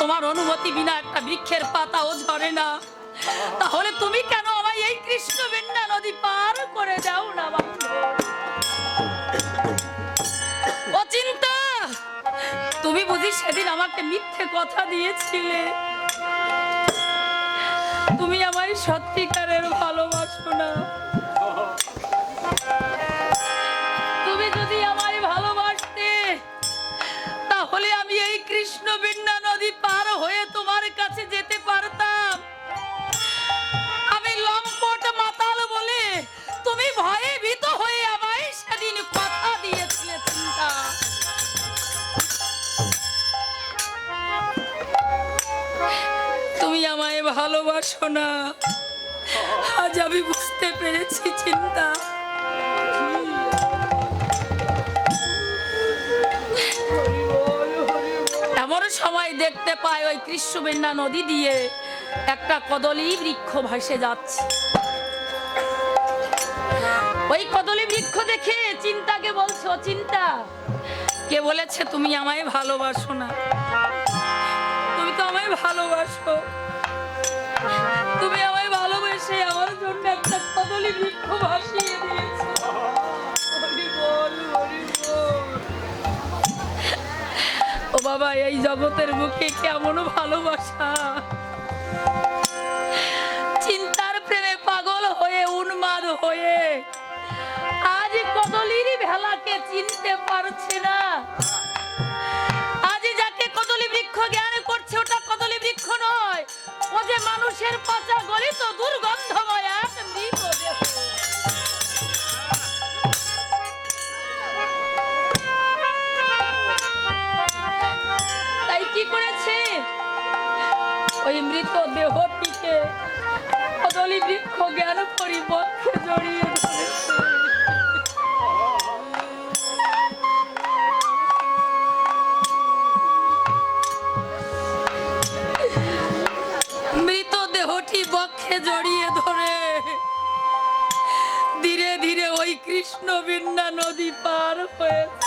তোমার অনুমতি বিনা একটা বৃক্ষের পাতাও ঝরে না, তাহলে তুমি কেন আমায় এই কৃষ্ণবেন্না নদী পার করে দাও না বন্ধু? অচিন্তা, তুমি বুঝি সেদিন আমাকে মিথ্যে কথা দিয়েছিলে? তুমি আমায় সত্যিকারের ভালোবাসো না? তুমি যদি আমায় ভালোবাসতে, তাহলে আমি এই কৃষ্ণবেন্না নদী পার হয়ে তোমার কাছে যেতে পারতাম। আমি লম্পট মাতাল বলে তুমি ভয়ে ভীত হয়ে আমায় সেদিন কথা দিয়েছিলে। চিন্তা, তুমি আমায় ভালোবাসো না, আজ আমি বুঝতে পেরেছি। চিন্তা, এমন সময় দেখতে পাই ওই কৃষ্ণবেন্না নদী দিয়ে একটা কদলী বৃক্ষ ভাসে যাচ্ছে। ওই কদলী বৃক্ষ দেখে চিন্তাকে বলছো, চিন্তা, কে বলেছে তুমি আমায় ভালোবাসো না? তুমি তো আমায় ভালোবাসো। তুমি আমায় ভালোবেসে আমার জন্য একটা কদলী বৃক্ষ ভাসিয়ে দিয়েছো। হরি বল, হরি বল। ও বাবা, এই জগতের বুকে কেমন ভালোবাসা! চিন্তার প্রেমে পাগল হয়ে উন্মাদ হয়ে আজ কদলীর ভেলাকে চিনতে পারছে না। আজ যাকে কদলী বৃক্ষ জ্ঞান করছে, ওটা কদলী বৃক্ষ নয়, ও যে মানুষের পচা গলিত দুর্গন্ধময় এক মৃতদেহ। তাই কি করেছে? ওই মৃত দেহটিকে কদলী বৃক্ষ জ্ঞান করি বক্ষে জড়িয়ে ধরেছে। মৃত দেহটি বক্ষে জড়িয়ে ধরে ধীরে ধীরে ওই কৃষ্ণবেন্না নদী পার হয়েছে।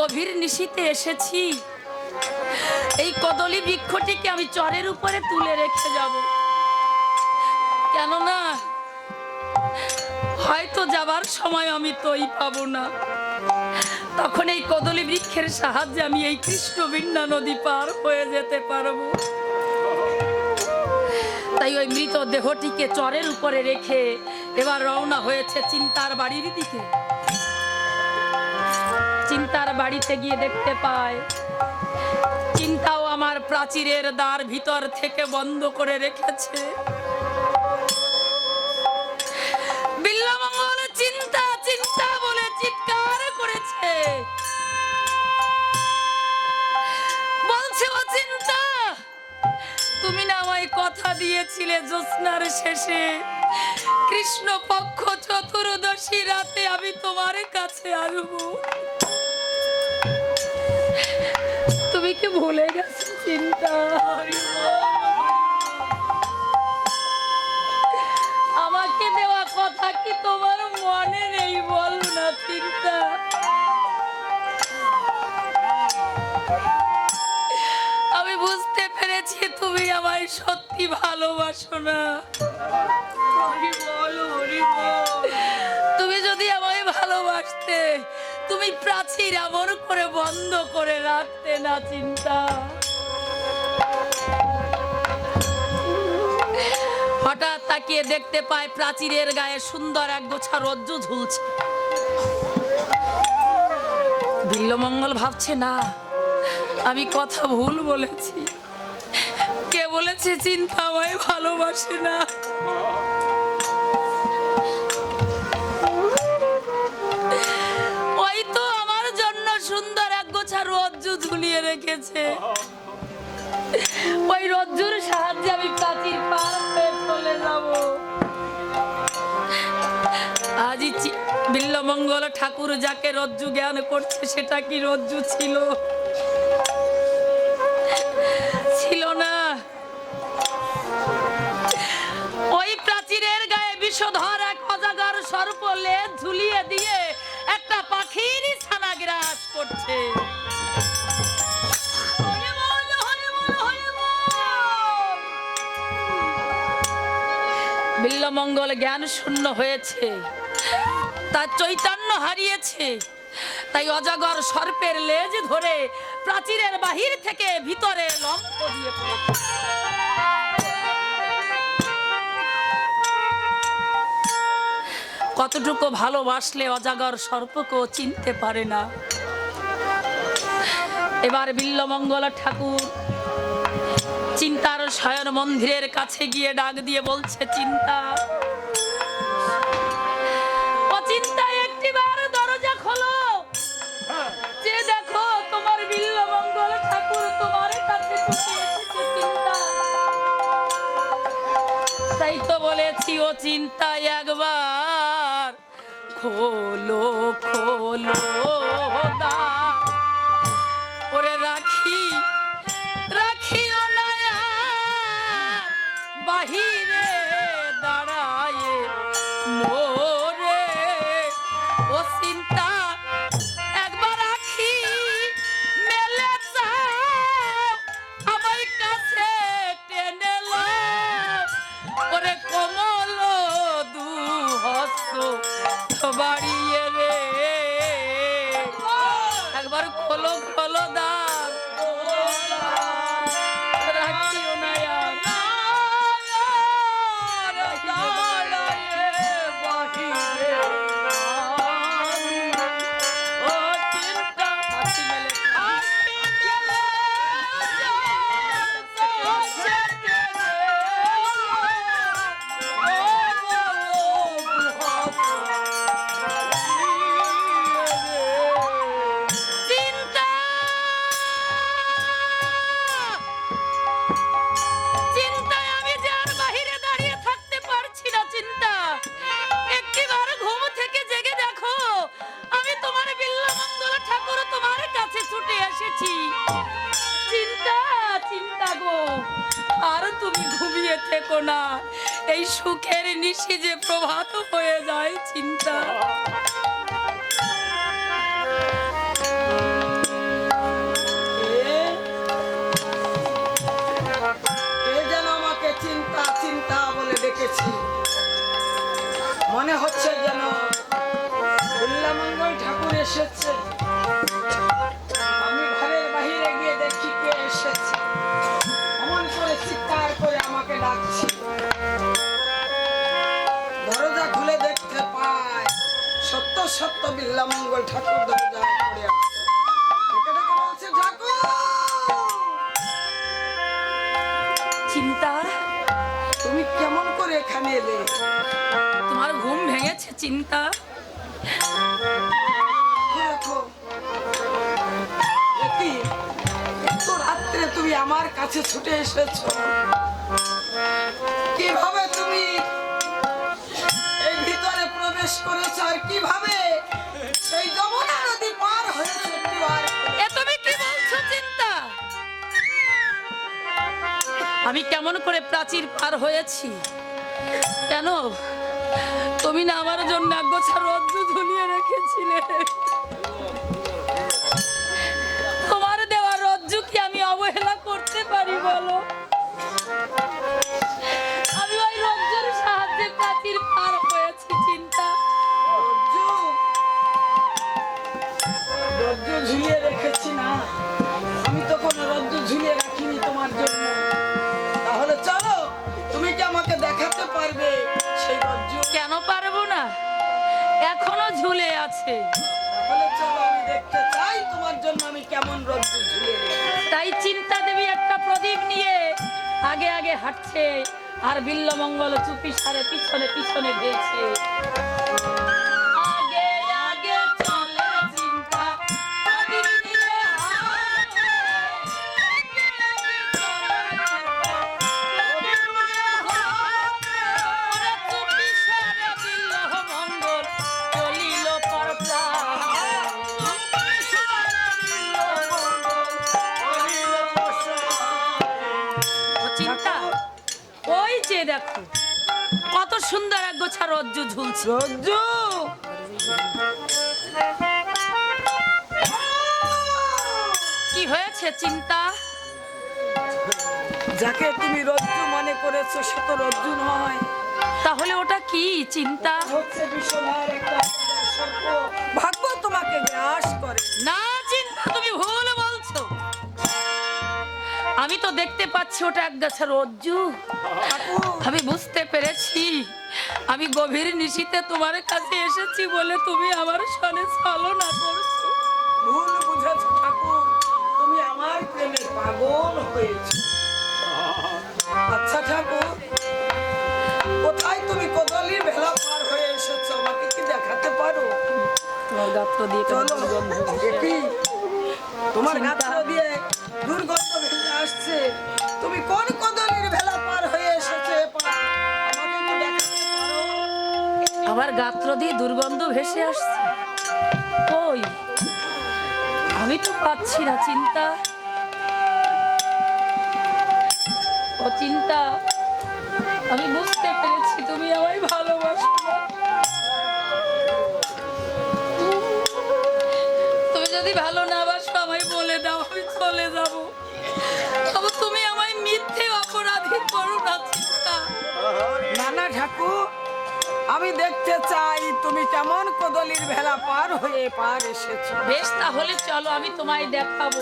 গভীর নিশীতে এসেছি, এই কদলী বৃক্ষটিকে আমি চরের উপরে তুলে রেখে যাব, কেননা হয়তো যাবার সময় আমি তোই পাবো না। তখন এই কদলী বৃক্ষের সাহায্যে আমি এই কৃষ্ণবেন্না নদী পার হয়ে যেতে পারবো। তাই ওই মৃত দেহটিকে চরের উপরে রেখে এবার রওনা হয়েছে চিন্তার বাড়ির দিকে। চিন্তার বাড়িতে গিয়ে দেখতে পায় চিন্তাও আমার প্রাচীরের দ্বার ভিতর থেকে বন্ধ করে রেখেছে। বিল্বমঙ্গল চিন্তা চিন্তা বলে চিৎকার করেছে, বলছে, ও চিন্তা, তুমি না আমায় কথা দিয়েছিলে জ্যোৎস্নার শেষে কৃষ্ণ পক্ষ চতুর্দশী রাতে আমি তোমার কাছে আসবো। তুমি কি ভুলে গেছো চিন্তা? আমাকে দেওয়া কথা কি তোমার মনে নেই? বল না চিন্তা। আমি বুঝতে পেরেছি তুমি আমায় সত্যি ভালোবাসো না। তুমি যদি আমায় ভালোবাসতে, তুমি প্রাচীর এমন করে বন্ধ করে রাখতে না চিন্তা। হঠাৎ তাকিয়ে দেখতে পায় প্রাচীরের গায়ে সুন্দর এক গোছা রজ্জু ঝুলছে। বিল্বমঙ্গল ভাবছে, না, আমি কথা ভুল বলেছি। কে বলেছে চিন্তা আমায় ভালোবাসে না? ওই তো আমার জন্য সুন্দর এক গোছা রজ্জু ঝুলিয়ে রেখেছে। ওই রজ্জুর সাহায্যে আমি প্রাচীর পার হয়ে চলে যাব। আজই বিল্লমঙ্গল ঠাকুর যাকে রজ্জু জ্ঞান করছে, সেটা কি রজ্জু ছিল? ছিল না। ওই প্রাচীরের গায়ে বিষধর এক অজাগর সর্প লেজ ঝুলিয়ে দিয়ে একটা পাখির ছানা গ্রাস করছে। বিল্লমঙ্গল জ্ঞান শূন্য হয়েছে, তার চৈতন্য হারিয়েছে। তাই অজাগর সর্পের লেজ ধরে প্রাচীরের বাহির থেকে ভিতরে লম্ফ দিয়ে পড়েছে। কতটুকু ভালোবাসলে অজাগর সর্পকেও চিনতে পারে না। এবার বিল্লমঙ্গল ঠাকুর চিন্তার শয়ন মন্দিরের কাছে গিয়ে ডাক দিয়ে বলছে, চিন্তা, ও চিন্তা, একটিবার দরজা খোলো, যে দেখো তোমার বিল্লমঙ্গল ঠাকুর তোমার কাছে ছুটে এসেছে। চিন্তা, তাই তো বলেছি ও চিন্তা, একবার খোলো খোলো দ্বার। ওরে রাখি রাখিও না বাহিরে দাঁড়ায় মোরে। ও চিন্তা, একবার রাখি মেলে চাও, আমার কাছে টেনে লো। ওরে কোমল দু হস্ত বাড়িয়ে রে, একবার খোলো খোলো দ্বার, রাখিও না থেকো না। এই সুখের নিশি যে প্রভাত হয়ে যায়। চিন্তা, যেন আমাকে চিন্তা চিন্তা বলে ডেকেছি। মনে হচ্ছে যেন বিল্লমঙ্গল ঠাকুর এসেছে। আমি ঘরের বাহিরে গিয়ে দেখি কে এসেছে, অমন করে চিৎকার করে আমাকে ডাকছি। দরজা খুলে দেখতে পাই সত্য সত্য বিল্লমঙ্গল ঠাকুর দরজায় পড়ে আছে। ডেকে ডেকে বলছে, ঠাকুর। চিন্তা, তুমি কেমন করে এখানে এলে? তোমার ঘুম ভেঙেছে? চিন্তা, এত রাত্রে তুমি আমার কাছে ছুটে এসেছো, কিভাবে তুমি এই ভিতরে প্রবেশ করেছো, আর কিভাবে সেই যমুনা নদী পার হয়েছে? তুমি কি বলছো? চিন্তা, আমি কেমন করে প্রাচীর পার হয়েছি? কেন তুমি না আমার জন্য এক গোছা রজ্জু ঝুলিয়ে রেখেছিলে? তোমার দেওয়া রজ্জু কি আমি অবহেলা করতে পারি বলো? আমি ওই রজ্জুর সাহায্যে প্রাচীর পার হয়েছি। চিন্তা, রজ্জু ঝুলিয়ে রেখেছি না? আমি তো কোনো রজ্জু ঝুলিয়ে রাখিনি তোমার জন্য। তাহলে চলো, তুমি কি আমাকে দেখাতে পারবে সেই রজ্জু? কেন পারবো না, এখনো ঝুলে আছে। তাহলে চলো, আমি দেখতে চাই তোমার জন্য আমি কেমন রজ্জু ঝুলিয়ে রেখেছি। তাই চিন্তা দেবী একটা প্রদীপ নিয়ে আগে আগে হাঁটছে, আর বিল্লমঙ্গল চুপি সারে পিছনে পিছনে গেছে। আগে আগে চলে চিন্তা, প্রদীপ নিয়ে দেখো কত সুন্দর এক গোছা রজ্জু ঝুলছে। রজ্জু কি হয়েছে চিন্তা? যাকে তুমি রজ্জু মনে করেছো সে তো রজ্জু নয়, তাহলে ওটা কি চিন্তা? হচ্ছে বিষধর একটা সর্প। ভাগ্য তোমাকে গ্রাস করে। না চিন্তা, তুমি ভুল বলছো। আমি তো দেখতে পাচ্ছি ওটা এক গাছা রজ্জু। ঠাকুর, আমি বুঝতে পেরেছি আমি গভীর নিশীতে তোমার কাছে এসেছি বলে তুমি আমার সনে ছলনা করছো। ভুল বুঝেছো ঠাকুর, তুমি আমার প্রেমে পাগল হয়েছো। আচ্ছা ঠাকুর, কোথায় তুমি কদলির ভেলা পার হয়ে এসেছো, আমাকে কি দেখাতে পারো? তোমার গাত্র দিয়ে কেমন চলো, দুর্গন্ধ ভেসে দেখি। তোমার চিন্তা। গাত্র দিয়ে দুর্গন্ধ ভেসে আসছে। তুমি কোন কদলির ভেলা পার হয়ে এসেছো এ পার? আমাকে কি দেখাতে পারো? আমার গাত্র দিয়ে দুর্গন্ধ ভেসে আসছে। কই, আমি তো পাচ্ছি না চিন্তা। ও চিন্তা, আমি বুঝতে পেরেছি তুমি আমায় ভালোবাসো না। তুমি যদি ভালো না বাসো আমায় বলে দাও, আমি চলে যাব। তবে তুমি আমায় মিথ্যে অপরাধী করো না চিন্তা। না না ঠাকুর, আমি দেখতে চাই তুমি কেমন কদলির ভেলা পার হয়ে পার এসেছো। বেশ, তাহলে চলো আমি তোমায় দেখাবো।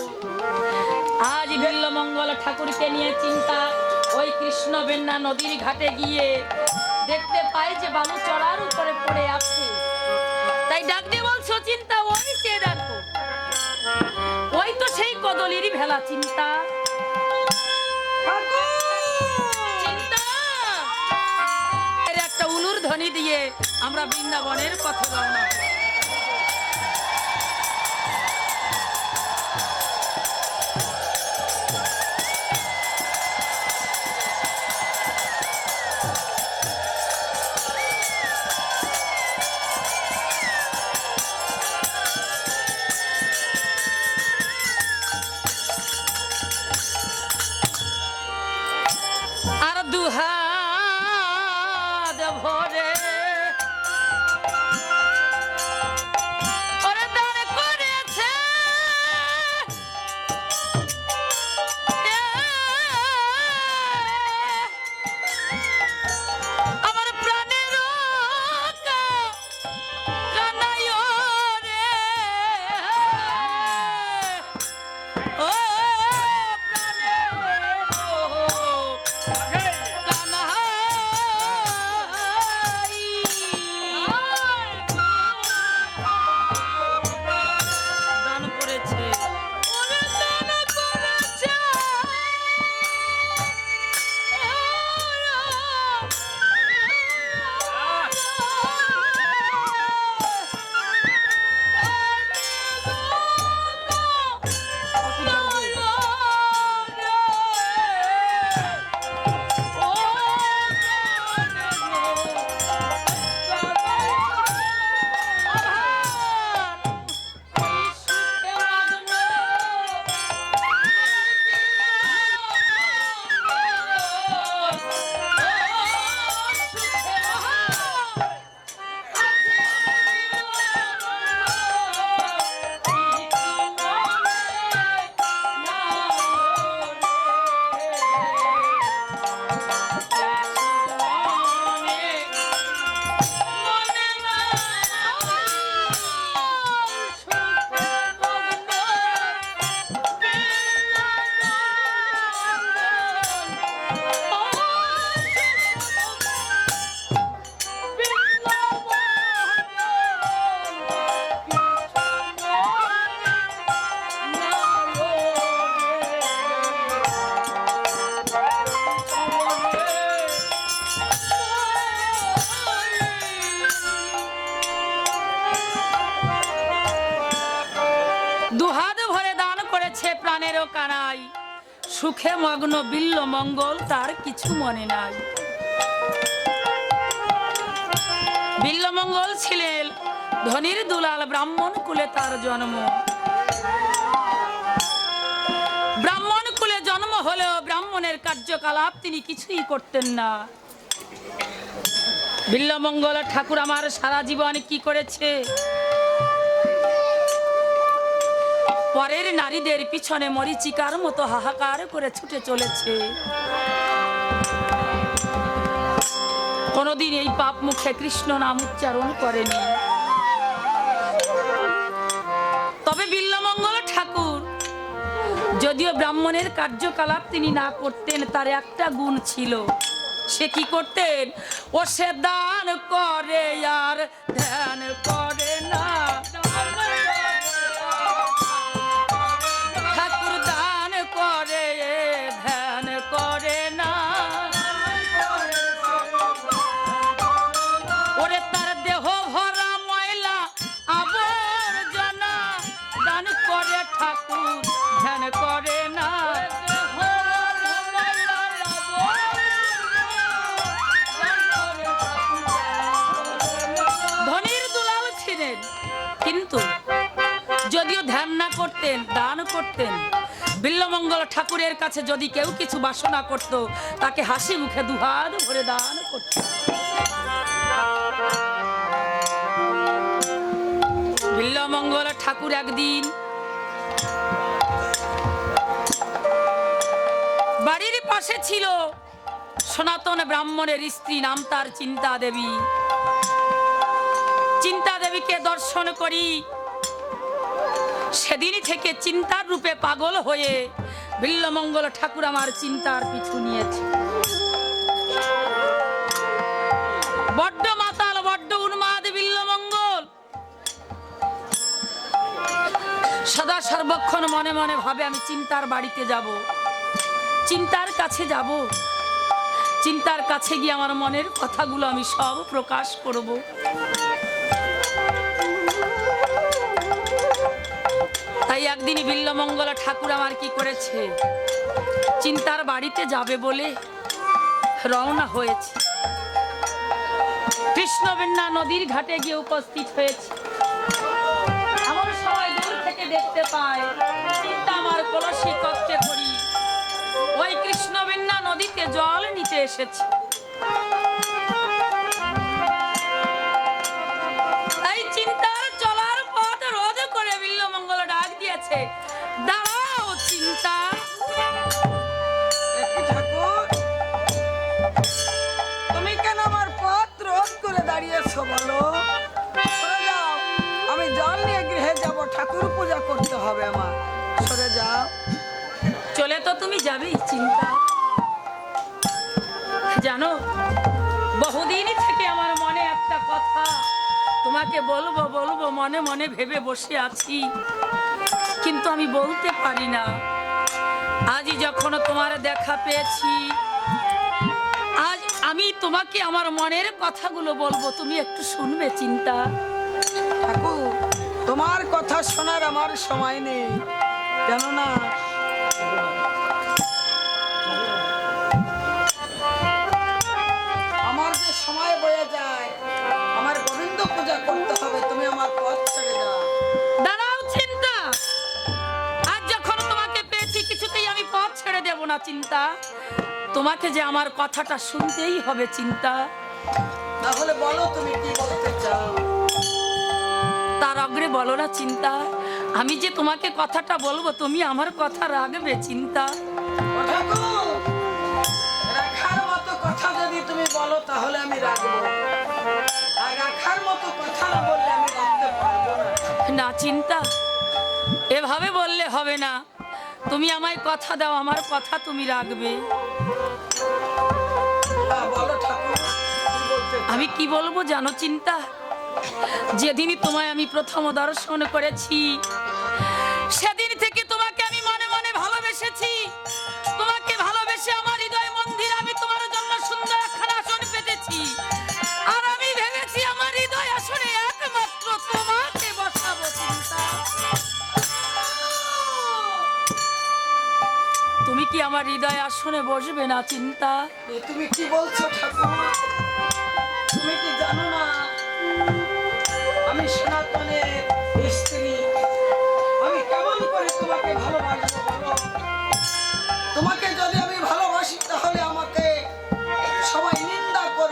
আজ বিল্লমঙ্গল ঠাকুরকে নিয়ে চিন্তা ওই কৃষ্ণ বেন্না নদীর ঘাটে গিয়ে দেখতে পাই যে বালু চড়ার উপরে পড়ে আছে। তাই ডাক দিয়ে বলছো চিন্তা, ওই কে দেখো, ওই তো সেই কদলিরই ভেলা চিন্তা। চিন্তা, এর একটা উলুর ধ্বনি দিয়ে আমরা বৃন্দাবনের পথে রওনা হই। আর দুহাত ভরে ওরে দান করেছে আমার প্রাণের কানাই রে, ও দান করেছে। দুহাত ভরে দান করেছে প্রাণেরও কানাই, সুখে মগ্ন বিল্ল মঙ্গল তার কিছু মনে নাই। বিল্ল মঙ্গল ছিলেন ধনির দুলাল, ব্রাহ্মণ কুলে তার জন্ম। ব্রাহ্মণ কুলে জন্ম হলেও ব্রাহ্মণের কার্যকলাপ তিনি কিছুই করতেন না। বিল্বমঙ্গল ঠাকুর আমার সারা জীবন কি করেছে? পরের নারীদের পিছনে মরীচিকার মতো হাহাকার করে ছুটে চলেছে। কোনদিন এই পাপ মুখে কৃষ্ণ নাম উচ্চারণ করেনি। তবে বিল্বমঙ্গল ঠাকুর যদিও ব্রাহ্মণের কার্যকলাপ তিনি না করতেন, তার একটা গুণ ছিল। সে কি করতেন? ও সে দান করে আর ধ্যান করে না। ঠাকুর দান করে ধ্যান করে না। ওরে তার দেহ ভরা ময়লা আবর্জনা দান করে ঠাকুর ধ্যান করে না। ধনির দুলাল ছিলেন, কিন্তু যদিও ধ্যান না করতেন, দান করতেন। বিল্বমঙ্গল ঠাকুরের কাছে যদি কেউ কিছু বাসনা করত, তাকে হাসি মুখে দুহাত ভরে দান করত। বিল্বমঙ্গল ঠাকুর একদিন বাড়ির পাশে ছিল সনাতন ব্রাহ্মণের স্ত্রী, নাম তার চিন্তা দেবী। চিন্তা দেবীকে দর্শন করি সেদিন থেকে চিন্তার রূপে পাগল হয়ে বিল্বমঙ্গল ঠাকুর আমার চিন্তার পিছু নিয়েছে। বড্ড মাতাল, বড্ড উন্মাদ বিল্বমঙ্গল। সদা সর্বক্ষণ মনে মনে ভাবে আমি চিন্তার বাড়িতে যাব, চিন্তার কাছে যাব, চিন্তার কাছে গিয়ে আমার মনের কথাগুলো আমি সব প্রকাশ করব। তাই একদিন বিল্বমঙ্গল ঠাকুর আমার কি করেছে? চিন্তার বাড়িতে যাবে বলে রওনা হয়েছে। কৃষ্ণবেন্না নদীর ঘাটে গিয়ে উপস্থিত হয়েছে। এমন সময় দূর থেকে দেখতে পায় চিন্তা আমার কলসি কক্ষে করি ওই কৃষ্ণবেন্না নদীতে জল নিতে এসেছে। এই চিন্তার চলার পথ রোধ করে বিল্বমঙ্গল ডাক দিয়েছে, দাঁড়াও চিন্তা। ঠাকুর, তুমি কেন আমার পথ রোধ করে দাঁড়িয়েছো বলো? সরে যাও, আমি জল নিয়ে গৃহে যাব, ঠাকুর পূজা করতে হবে আমার। সরে যাও। চলে তো তুমি যাবেই চিন্তা। জানো, বহুদিন থেকে আমার মনে একটা কথা তোমাকে বলবো বলবো মনে মনে ভেবে বসে আছি, কিন্তু আমি বলতে পারি না। আজ যখন তোমার দেখা পেয়েছি, আজ আমি তোমাকে আমার মনের কথাগুলো বলবো, তুমি একটু শুনবে চিন্তা। ঠাকুর, তোমার কথা শোনার আমার সময় নেই, কেননা আমার যে সময় বয়ে যায়, আমার গোবিন্দ পূজা করতে হবে। তুমি আমার পথ ছেড়ে দাও। দাঁড়াও চিন্তা, আজ যখন তোমাকে পেয়েছি কিছুতেই আমি পথ ছেড়ে দেব না চিন্তা। তোমাকে যে আমার কথাটা শুনতেই হবে চিন্তা। তাহলে বলো তুমি কি বলতে চাও। তার অগ্রে বলো না চিন্তা, আমি যে তোমাকে কথাটা বলবো তুমি আমার কথা রাখবে চিন্তা। ও ঠাকুর, রাখার মতো কথা যদি তুমি বলো তাহলে আমি রাখবো, আর রাখার মতো কথা না বললে আমি রাখতে পারবো না। না চিন্তা, এভাবে বললে হবে না। তুমি আমায় কথা দাও, আমার কথা তুমি রাখবে। হ্যাঁ, বলো ঠাকুর, কি বলতে চাও? আমি কি বলবো জানো চিন্তা? যেদিনই তোমায় আমি প্রথম দর্শন করেছি, সেদিন থেকে তোমাকে আমি মনে মনে ভালোবেসেছি। তোমাকে ভালোবেসে আমার হৃদয় মন্দিরে আমি তোমার জন্য সুন্দর একখানা আসন পেতেছি, আর আমি ভেবেছি আমার হৃদয় আসনে একমাত্র তোমাকে বসাবো চিন্তা। তুমি কি আমার হৃদয় আসনে বসবে না চিন্তা? এ তুমি কি বলছো ঠাকুর? তুমি কি জানো না আমি সনাতনের স্ত্রী? আমি কেমন করে তোমাকে ভালোবাসবো বলো? তোমাকে যদি আমি ভালোবাসি তাহলে আমাকে সবাই নিন্দা করবে,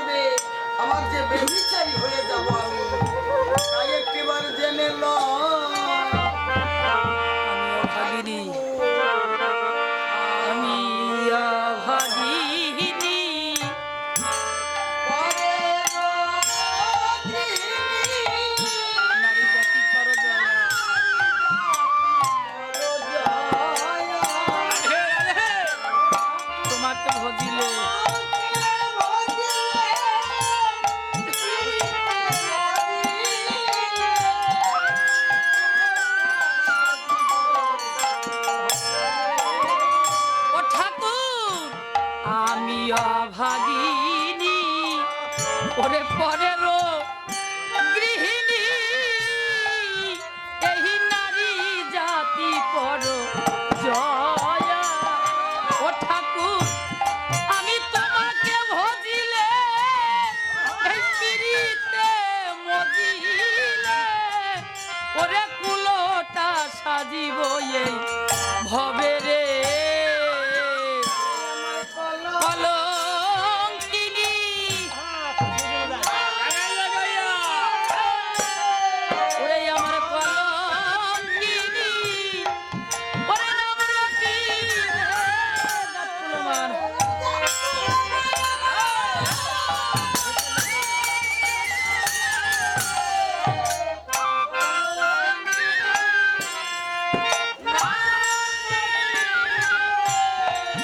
ভাগিনী ওরে পরের গৃহিণী এই নারী জাতি পর জয়া ও ঠাকুর আমি তোমাকে ভজিলে এই পিরিতে মজিলে ওরে কুলোটা সাজিব এই ভবে রে কলঙ্কিনী ওরে আমার কলঙ্কিনী ওরে নামরতি গাতুলমান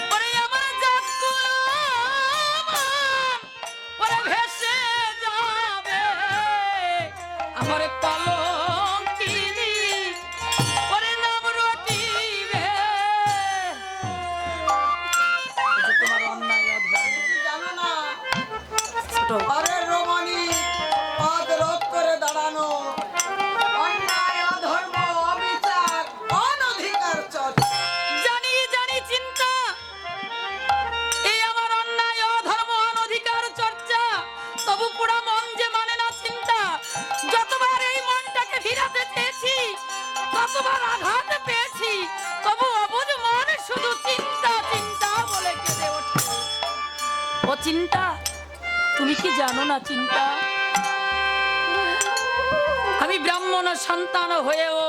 ওরে আমার জাতকুলমান ওরে ভেসে যাবে আমার কলঙ্কিনী ওরে নাম রটিবে তোমার অন্যায় অধর্ম জানো না ছোট আরে রমণী পদ রোধ করে দাঁড়ানো অন্যায় অধর্ম অবিচার অনধিকার চর্চা জানি জানি চিন্তা এই আমার অন্যায় অধর্ম অনধিকার চর্চা তবু পুরা মন যে মানে না চিন্তা যতবার এই মনটাকে ফিরাতে চেয়েছি ততবার আঘাত পেয়েছি তবু অবুঝ মন শুধু চিন্তা চিন্তা বলে কেঁদে ওঠে ও চিন্তা তুমি কি জানো না চিন্তা আমি ব্রাহ্মণ সন্তান হয়েও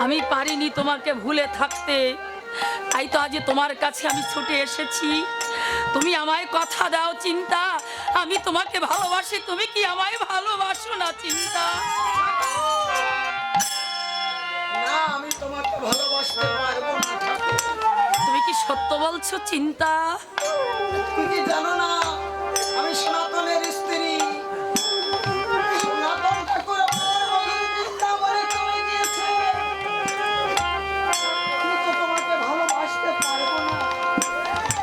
আমি পারিনি তোমাকে ভুলে থাকতে তাই তো আজ তোমার কাছে আমি ছুটে এসেছি তুমি আমায় কথা দাও চিন্তা আমি তোমাকে ভালোবাসি তুমি কি আমায় ভালোবাসো না চিন্তা না আমি তোমাকে ভালোবাসতে পারবো না ঠাকুর। তুমি কি সত্য বলছো চিন্তা তুমি কি জানো না আমি সনাতনের স্ত্রী সনাতন ঠাকুর আমার রোগীর বৃন্দাবনে চলে গিয়েছে আমি তো তোমাকে ভালোবাসতে পারবো না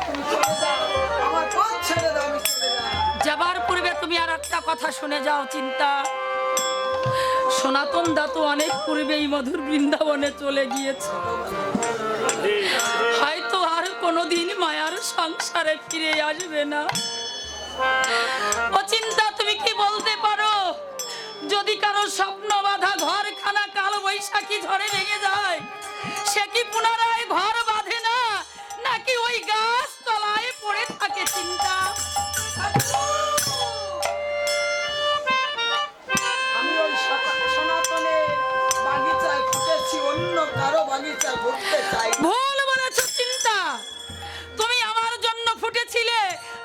তুমি চলে যাও আমার পথ ছেড়ে দাও আমি চলে যাই যাবার পূর্বে তুমি আর একটা কথা শুনে যাও চিন্তা সনাতন দা তো অনেক পূর্বেই মধুর বৃন্দাবনে চলে গিয়েছে হয়তো আর কোনোদিন মায়ার সংসারে ফিরে আসবে না ও চিন্তা তুমি কি বলতে পারো যদি কারো স্বপ্ন বাঁধা ঘরখানা কাল বৈশাখী ঝড়ে ভেঙে যায় সে কি পুনরায় ঘর বাঁধে না নাকি ওই গাছ তলায় পড়ে থাকে চিন্তা আমি ওই সনাতনের বাগিচায় ফুটেছি অন্য কারো বাগিচায় ঘুরতে চাই না। ভুল বলেছো চিন্তা তুমি আমার জন্য ফুটেছিলে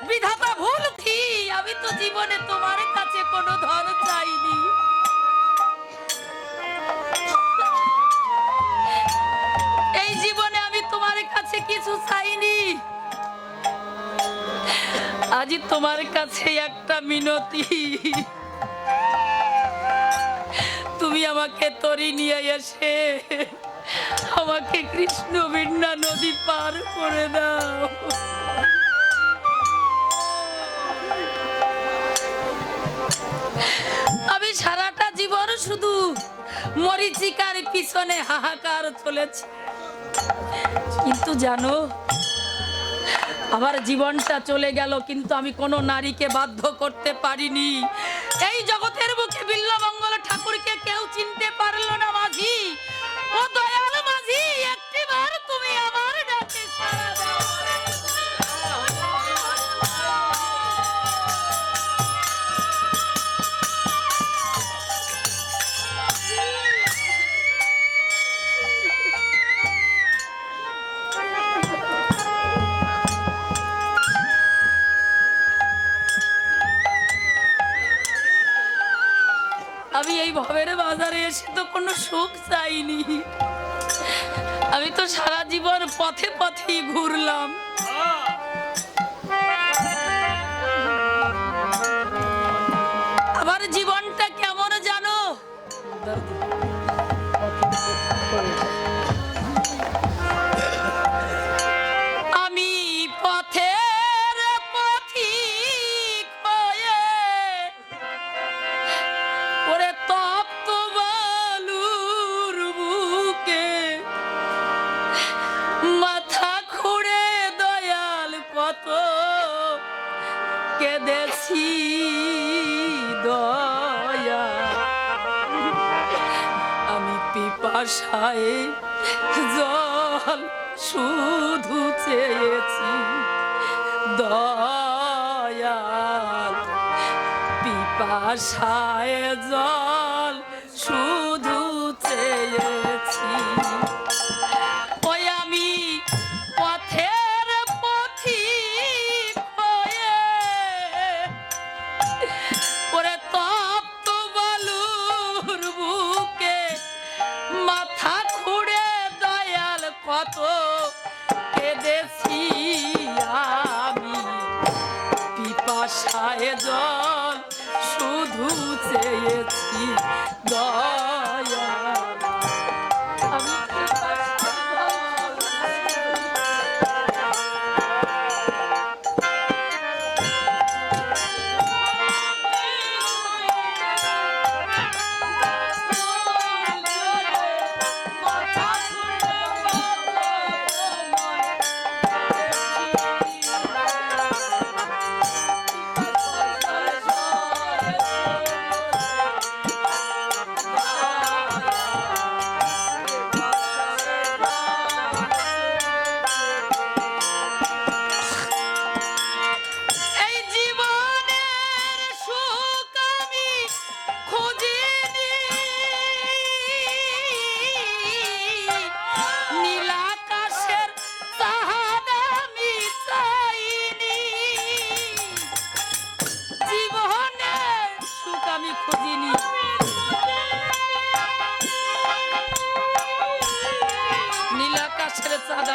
বিধাতা ভুল থি আমি তো জীবনে তোমার কাছে কোনো ধন চাইনি এই জীবনে আমি তোমার কাছে কিছু চাইনি আজ তোমার কাছে একটা মিনতি তুমি আমাকে তরি নিয়ে এসে আমাকে কৃষ্ণ বীণা নদী পার করে দাও আমি সারাটা জীবন শুধু মরিচিকার পিছনে হাহাকার চলেছে কিন্তু জানো আমার জীবনটা চলে গেল কিন্তু আমি কোনো নারীকে বাধ্য করতে পারিনি এই জগতের বুকে বিল্লমঙ্গল ঠাকুরকে কেউ চিনতে পারলো না মাঝি ও দয়াল মাঝি একটিবার তুমি আমার ডাকে সাড়া দাও আমি এই ভবের বাজারে এসে তো কোনো সুখ চাইনি আমি তো সারা জীবন পথে পথেই ঘুরলাম আমার জীবনটা কেমন জানো আমি পথের চেয়েছি দয়া, আমি পিপাসায় জল শুধু চেয়েছি দয়াল, পিপাসায় জল শুধু চেয়েছি। ওই আমি পথের পথিক হয়ে ওরে তপ্ত বালুর বুকে মাথা খুঁড়ে দয়াল কত কেঁদেছি আমি, পিপাসায় জল শুধু চেয়েছি দয়া, আমি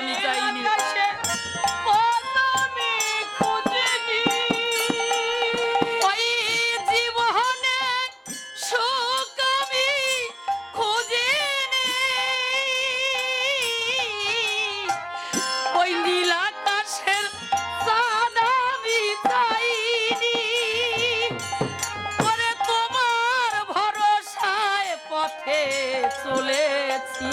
আমি চাইনি, ওই জীবনে সুখ আমি খুঁজিনি, ওই নীল আকাশের চাঁদ আমি চাইনি, ওরে তোমার ভরসায় পথে চলেছি।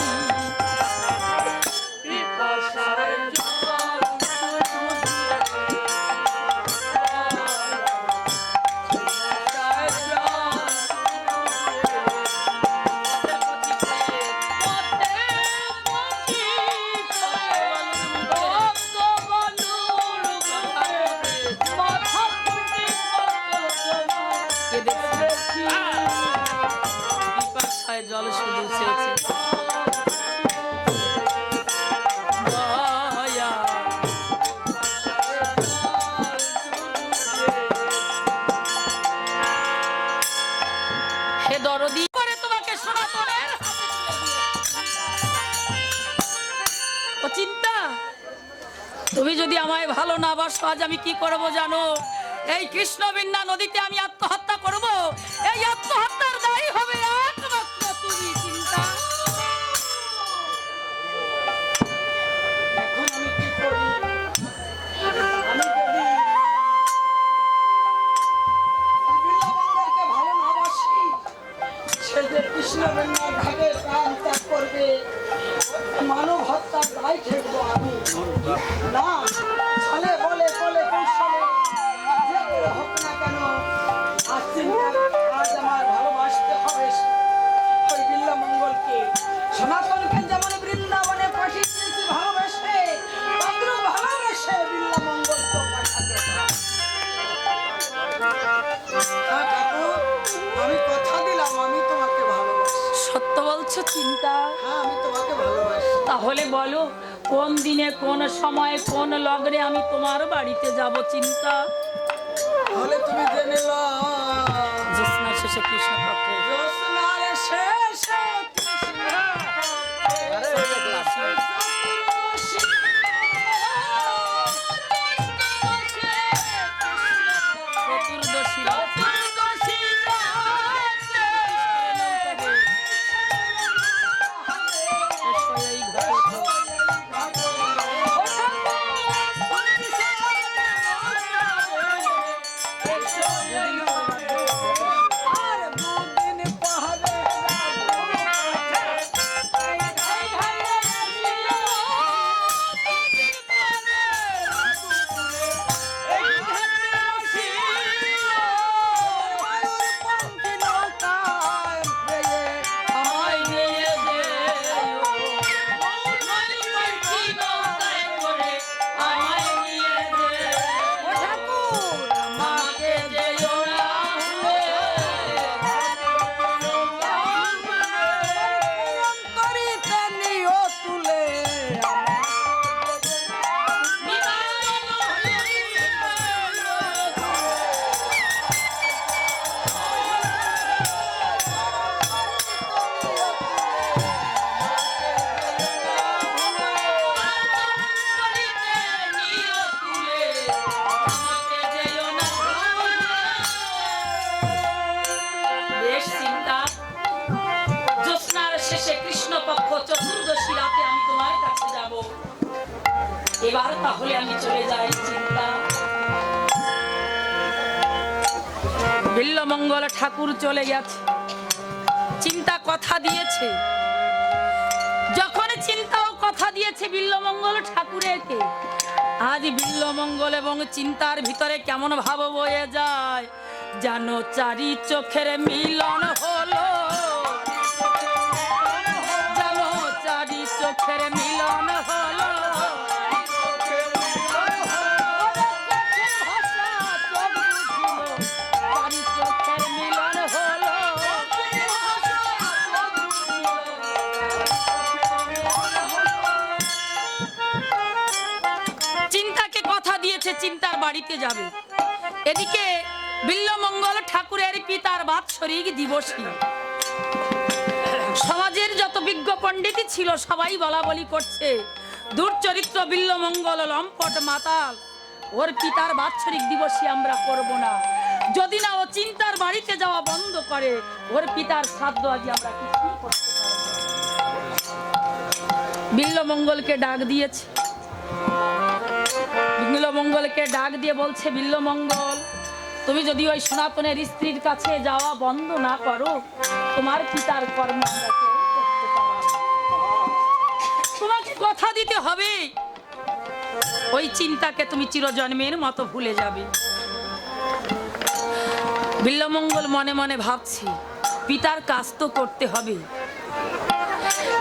জল শুধু চেয়েছি দয়া, হে দরদি করে তোমাকে সনাতনের ও চিন্তা, তুমি যদি আমায় ভালো না বাসো আজ আমি কি করব জানো? এই কৃষ্ণবিন্যা নদীতে আমি আত্মহত্যা করব, এই আত্মহত্যার দায়ী হবে একমাত্র তুমি চিন্তা। এখন আমি কি করি? আমি যদি বিল্লাবঙ্গলকে ভালো না বাসি, সে যে কৃষ্ণবেন্না ঘাটে প্রাণ ত্যাগ করবে, মানব হত্যার দায় ঠেকবো আমি না। ছলে বলে কলে কৌশলে যে করে হোক না কেন, আজ চিন্তা আজ আমার ভালোবাসতে হবে ওই বিল্লামঙ্গলকে। সনাতনকে যেমন বৃন্দাবনে পাঠিয়ে দিয়েছি ভালোবেসে, তদ্রূপ ভালোবেসে বিল্লামঙ্গলকে পাঠাতে হবে। হ্যাঁ ঠাকুর, আমি কথা দিলাম আমি তোমাকে ভালোবাসি। সত্য বলছো চিন্তা? হ্যাঁ আমি তোমাকে ভালোবাসি। তাহলে বলো কোন দিনে কোন সময়ে কোন লগ্নে আমি তোমার বাড়িতে যাব চিন্তা? তাহলে তুমি জেনে লো, জ্যোৎস্নার শেষে কৃষ্ণ পক্ষে জ্যোৎস্নার শেষে কৃষ্ণ চতুর্দশী এই ঘরে আর দুদিন পাহাড়ে এবার তাহলে আমি চলে যাই চিন্তা। বিল্লমঙ্গল ঠাকুর চলে গেছে, চিন্তা কথা দিয়েছে। যখন চিন্তাও কথা দিয়েছে বিল্লমঙ্গল ঠাকুরকে, আজ বিল্লমঙ্গল এবং চিন্তার ভিতরে কেমন ভাব বয়ে যায়, জানো চারি চোখের মিলন হলো, জানো চারি চোখের মিলন হলো। চিন্তার বাড়িতে যাবে, এদিকে বিল্লমঙ্গল ঠাকুরের পিতার বাৎসরিক দিবসী। সমাজের যত বিজ্ঞ পণ্ডিত ছিল সবাই বলা বলি করছে, দুর্চরিত্র বিল্লমঙ্গল লম্পট মাতাল, ওর পিতার বাৎসরিক দিবসী আমরা করব না। যদি না ও চিন্তার বাড়িতে যাওয়া বন্ধ করে, ওর পিতার শ্রাদ্ধ আজ আমরা কিছুই করতে পারব না। বিল্লমঙ্গলকে ডাক দিয়েছে, বিল্লমঙ্গলকে ডাক দিয়ে বলছে, বিল্লমঙ্গল তুমি যদি ওই সনাতনের স্ত্রীর কাছে যাওয়া বন্ধ না করো, তোমার পিতার কর্ম আমরা কেউ করতে পারব না। তোমাকে কথা দিতে হবে, ওই চিন্তাকে তুমি চিরজন্মের মতো ভুলে যাবে। বিল্লমঙ্গল মনে মনে ভাবছে, পিতার কাজ তো করতে হবে,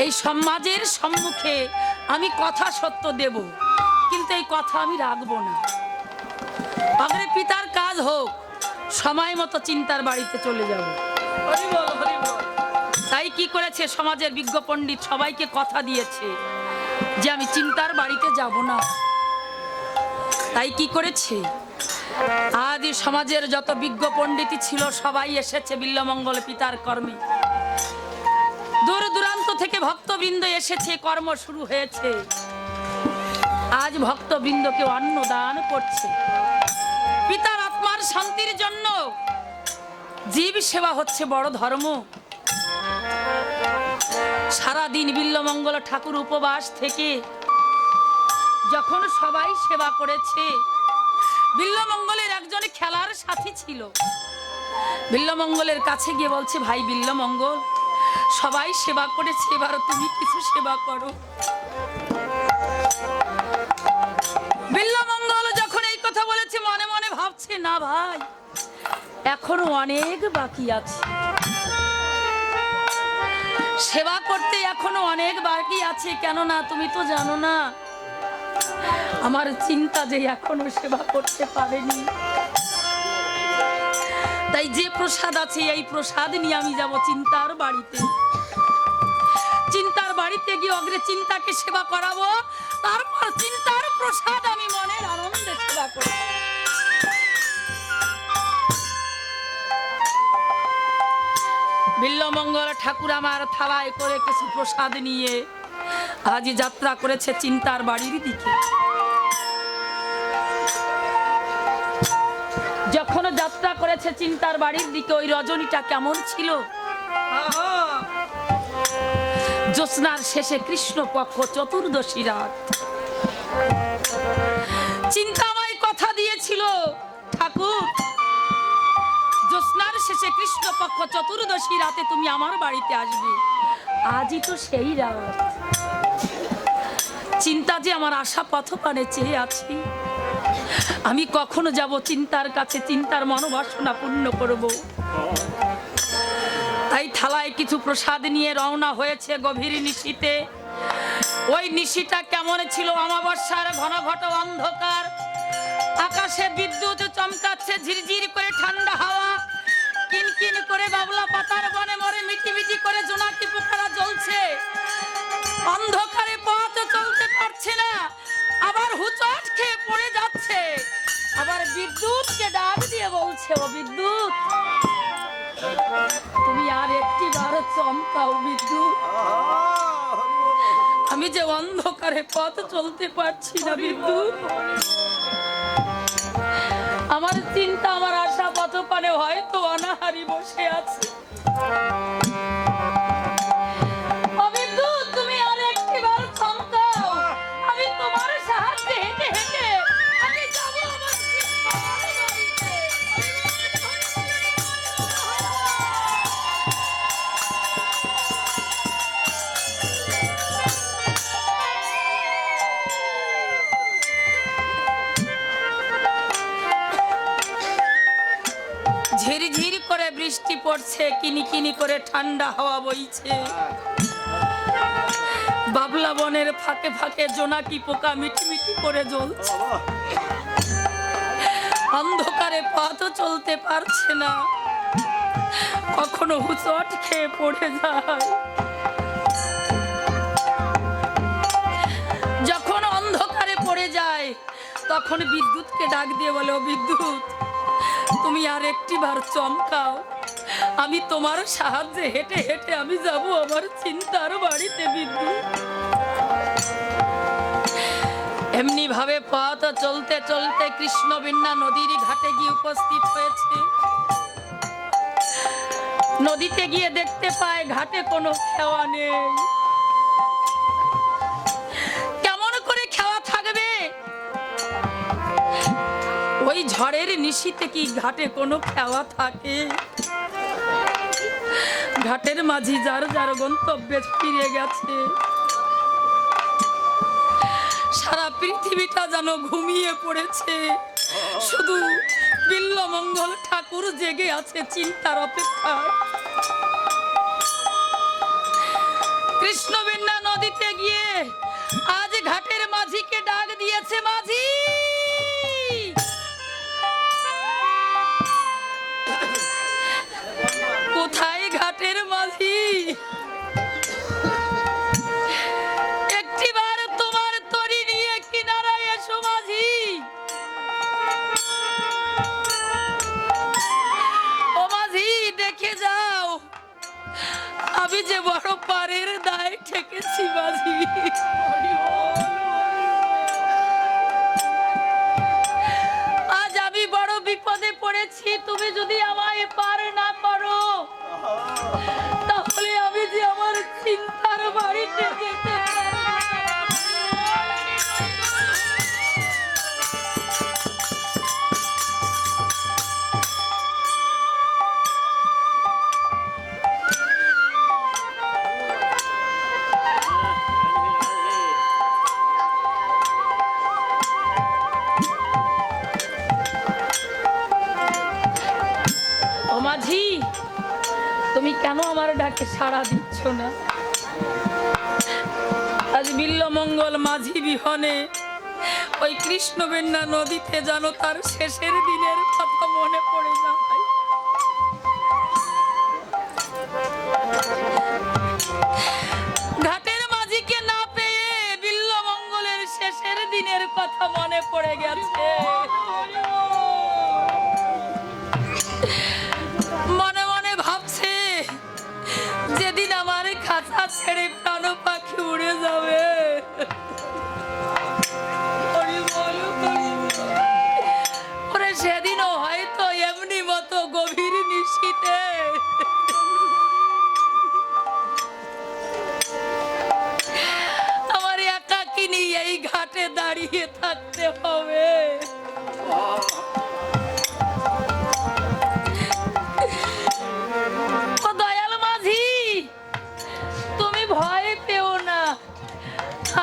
এই সমাজের সম্মুখে আমি কথা সত্য দেব, কিন্তু এই কথা আমি রাখবো না। আগে পিতার কাজ হোক, সময় মতো চিন্তার বাড়িতে চলে যাব। তাই কি করেছে, সমাজের বিজ্ঞ পণ্ডিত সবাইকে কথা দিয়েছে যে আমি চিন্তার বাড়িতে যাব না। তাই কি করেছে, আজ সমাজের যত বিজ্ঞ পণ্ডিত ছিল সবাই এসেছে বিল্লমঙ্গল পিতার কর্মে। দূর দূরান্ত থেকে ভক্তবৃন্দ এসেছে, কর্ম শুরু হয়েছে। আজ ভক্তবৃন্দকে অন্ন দান করছে। পিতার আত্মার শান্তির জন্য জীব সেবা হচ্ছে বড় ধর্ম। সারাদিন বিল্লমঙ্গল ঠাকুর উপবাস থেকে যখন সবাই সেবা করেছে, বিল্লমঙ্গলের একজন খেলার সাথী ছিল। বিল্লমঙ্গলের কাছে গিয়ে বলছে, ভাই বিল্লমঙ্গল, সবাই সেবা করেছে, এবার তুমি কিছু সেবা করো। বিল্লমঙ্গল যখন এই কথা বলেছে, মনে মনে ভাবছে, না ভাই, এখনো অনেক বাকি আছে, সেবা করতে এখনো অনেক বাকি আছে। কেননা তুমি তো জানো না আমার চিন্তা যে এখনো সেবা করতে পারেনি। তাই যে প্রসাদ আছে এই প্রসাদ নিয়ে আমি যাব চিন্তার বাড়িতে। চিন্তার বাড়িতে গিয়ে অগ্রে চিন্তাকে সেবা করাবো, তারপর চিন্তার প্রসাদ আমি মনের আনন্দে সেবা করব। বিল্লমঙ্গল ঠাকুর আমার থালায় করে কিছু প্রসাদ নিয়ে আজ যাত্রা করেছে চিন্তার বাড়ির দিকে। যখন যাত্রা করেছে চিন্তার বাড়ির দিকে, ওই রজনীটা কেমন ছিল, জ্যোৎস্নার শেষে কৃষ্ণপক্ষ চতুর্দশী রাত। চিন্তা আমায় কথা দিয়েছিল, ঠাকুর জ্যোৎস্নার শেষে কৃষ্ণপক্ষ চতুর্দশী রাতে তুমি আমার বাড়িতে আসবে। আজই তো সেই রাত। চিন্তা যে আমার আশা পথপানে চেয়ে আছি, আমি কখনো যাব চিন্তার কাছে, চিন্তার মনোবাসনা পূর্ণ করব। তাই থালায় কিছু প্রসাদ নিয়ে রওনা হয়েছে গভীর নিশীতে। ওই নিশীটা কেমন ছিল, অমাবস্যার ঘন ঘট অন্ধকার, আকাশে বিদ্যুৎ চমকাচ্ছে, ঝিরঝির করে ঠান্ডা হাওয়া, কিনকিন করে বাবলা পাতার বনে মরে মিটিমিটি করে জোনাকি পোকারা জ্বলছে। অন্ধকারে পথ চলতে পারছে না, আবার হুচট খেয়ে পড়ে যাচ্ছে, আবার বিদ্যুৎকে ডাক দিয়ে বলছে, ও বিদ্যুৎ তুমি আর একটি বার চমকাও বিদ্যুৎ, আমি যে অন্ধকারে পথ চলতে পারছি না বিদ্যুৎ। আমার চিন্তা, আমার আশা পথপানে হয়তো অনাহারি বসে আছে। বিদ্যুৎ তুমি আর একটি বার চমকাও, আমি তোমার সাহায্যে বৃষ্টি পড়ছে, কিনি কিনি করে ঠান্ডা হাওয়া বইছে। বাবলা বনের ফাঁকে ফাঁকে জোনাকি পোকা মিটি মিটি করে জ্বলছে। অন্ধকারে পথ চলতে পারছে না, কখনো হুচট খেয়ে পড়ে যায়। যখন অন্ধকারে পড়ে যায় তখন বিদ্যুৎকে ডাক দিয়ে বলে, ও বিদ্যুৎ, তুমি আর একটি বার চমকাও, আমি তোমার সাহায্যে হেঁটে হেঁটে আমি যাব আমার চিন্তার বাড়িতে। বিদ্যুৎ এমনি ভাবে পথ চলতে চলতে কৃষ্ণবীণা নদীর ঘাটে গিয়ে উপস্থিত হয়েছে। নদীতে গিয়ে দেখতে পায় ঘাটে কোনো খেওয়া নেই। কেমন করে খেওয়া থাকবে? ওই ঝড়ের নিশীতে কি ঘাটে কোনো খেওয়া থাকে? ঘাটের মাঝি যার যার গন্তব্যে ফিরে গেছে। সারা পৃথিবীটা যেন ঘুমিয়ে পড়েছে, শুধু বিল্লমঙ্গল ঠাকুর জেগে আছে চিন্তার অপেক্ষা। কৃষ্ণবীণা নদীতে গিয়ে আজ ঘাটের মাঝিকে ডাক দিয়েছে, মাঝি কোথায় ঘাটের মাঝি? একটিবার তোমার তরি নিয়ে কিনারায় এসো মাঝি। ও মাঝি, দেখে যাও আমি যে বড় পারের দায় ঠেকেছি মাঝি। আজ আমি বড় বিপদে পড়েছি, তুমি যদি আমায় পার না করো তাহলে আমি যে আমার চিন্তার বাড়িতে যেতে মাঝি, তুমি কেন আমার ডাকে সাড়া দিচ্ছ না? আজ বিল্লমঙ্গল মাঝি বিহনে ওই কৃষ্ণবীণা নদীতে যেন তার শেষের দিনের কথা মনে পড়ে যায়। ঘাটের মাঝিকে না পেয়ে বিল্লমঙ্গলের শেষের দিনের কথা মনে পড়ে গেছে। মনে মনে ভাবছে, যেদিন আমার খাঁচা ছেড়ে প্রাণ পাখি উড়ে যাবে, ওরে সেদিনও হয়তো এমনি মতো গভীর নিশীতে আমার একাকিনী এই ঘাটে দাঁড়িয়ে থাকতে হবে।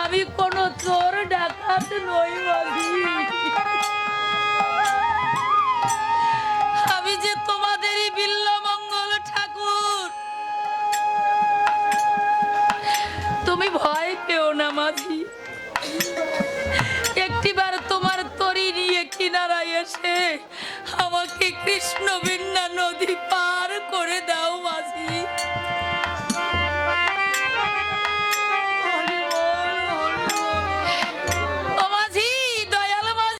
আমি কোন চোর ডাকাত নই মাঝি, আমি যে তোমাদেরই বিল্লমঙ্গল ঠাকুর। তুমি ভয় পেও না মাঝি, একটিবার তোমার তরি নিয়ে কিনারায় এসে আমাকে কৃষ্ণবীণা নদী পার করে দাও মাঝি।